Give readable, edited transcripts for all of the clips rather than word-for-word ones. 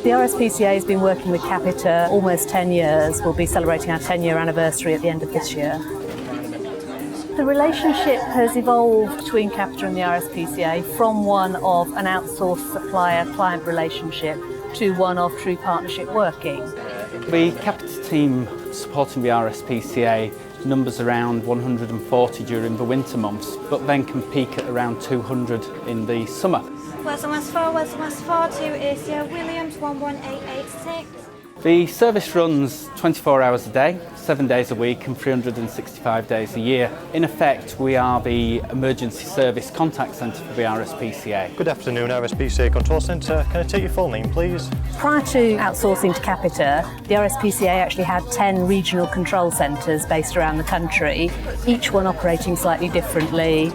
The RSPCA has been working with Capita almost 10 years. We'll be celebrating our 10-year anniversary at the end of this year. The relationship has evolved between Capita and the RSPCA from one of an outsourced supplier-client relationship to one of true partnership working. The Capita team supporting the RSPCA numbers around 140 during the winter months, but then can peak at around 200 in the summer. West West 4 to ACO Williams 11886. The service runs 24 hours a day, 7 days a week and 365 days a year. In effect, we are the emergency service contact centre for the RSPCA. Good afternoon, RSPCA Control Centre. Can I take your full name, please? Prior to outsourcing to Capita, the RSPCA actually had 10 regional control centres based around the country, each one operating slightly differently.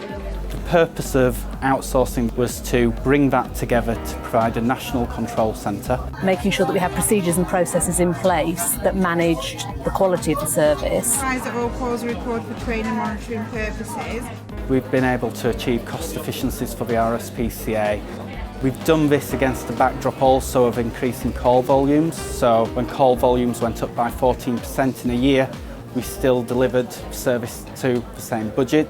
The purpose of outsourcing was to bring that together to provide a national control centre. Making sure that we have procedures and processes in place that managed the quality of the service. Advise that all calls are recorded for training and monitoring purposes. We've been able to achieve cost efficiencies for the RSPCA. We've done this against the backdrop also of increasing call volumes. So when call volumes went up by 14% in a year, we still delivered service to the same budget.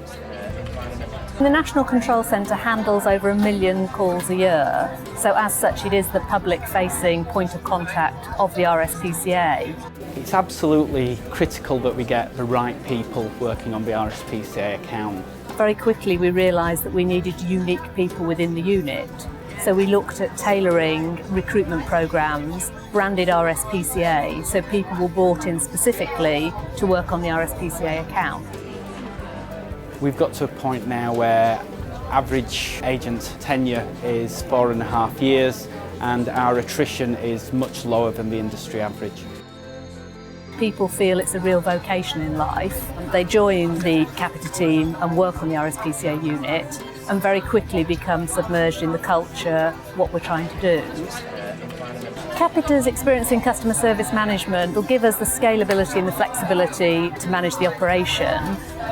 The National Control Centre handles over 1 million calls a year, so as such it is the public-facing point of contact of the RSPCA. It's absolutely critical that we get the right people working on the RSPCA account. Very quickly we realised that we needed unique people within the unit, so we looked at tailoring recruitment programmes branded RSPCA, so people were brought in specifically to work on the RSPCA account. We've got to a point now where average agent tenure is 4.5 years and our attrition is much lower than the industry average. People feel it's a real vocation in life. They join the Capita team and work on the RSPCA unit and very quickly become submerged in the culture, what we're trying to do. Capita's experience in customer service management will give us the scalability and the flexibility to manage the operation,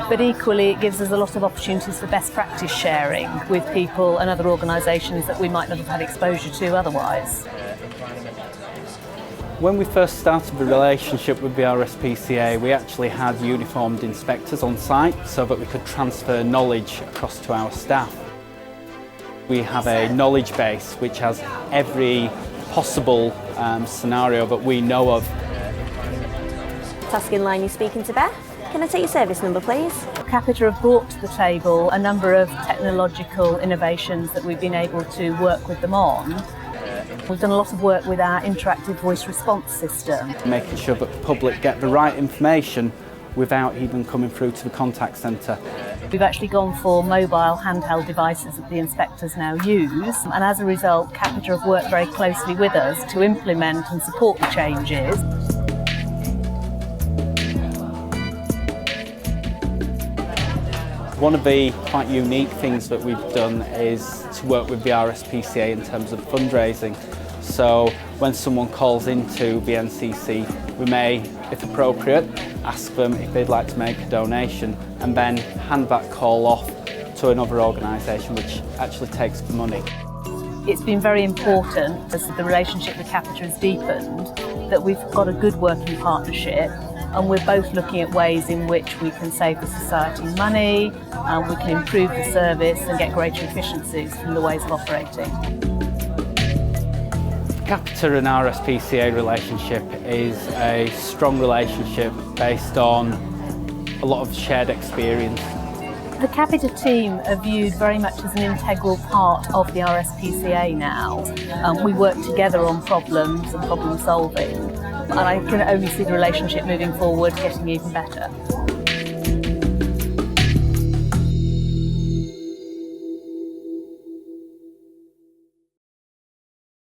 but equally it gives us a lot of opportunities for best practice sharing with people and other organisations that we might not have had exposure to otherwise. When we first started the relationship with the RSPCA, we actually had uniformed inspectors on site so that we could transfer knowledge across to our staff. We have a knowledge base which has every possible scenario that we know of. Tasking line, you're speaking to Beth. Can I take your service number, please? Capita have brought to the table a number of technological innovations that we've been able to work with them on. We've done a lot of work with our interactive voice response system. Making sure that the public get the right information without even coming through to the contact centre. We've actually gone for mobile handheld devices that the inspectors now use, and as a result Capita have worked very closely with us to implement and support the changes. One of the quite unique things that we've done is to work with the RSPCA in terms of fundraising. So when someone calls into the NCC, we may, if appropriate, ask them if they'd like to make a donation and then hand that call off to another organisation which actually takes the money. It's been very important as the relationship with Capita has deepened that we've got a good working partnership, and we're both looking at ways in which we can save the society money, and we can improve the service and get greater efficiencies from the ways of operating. Capita and RSPCA relationship is a strong relationship based on a lot of shared experience. The Capita team are viewed very much as an integral part of the RSPCA now. We work together on problems and problem solving, and I can only see the relationship moving forward getting even better.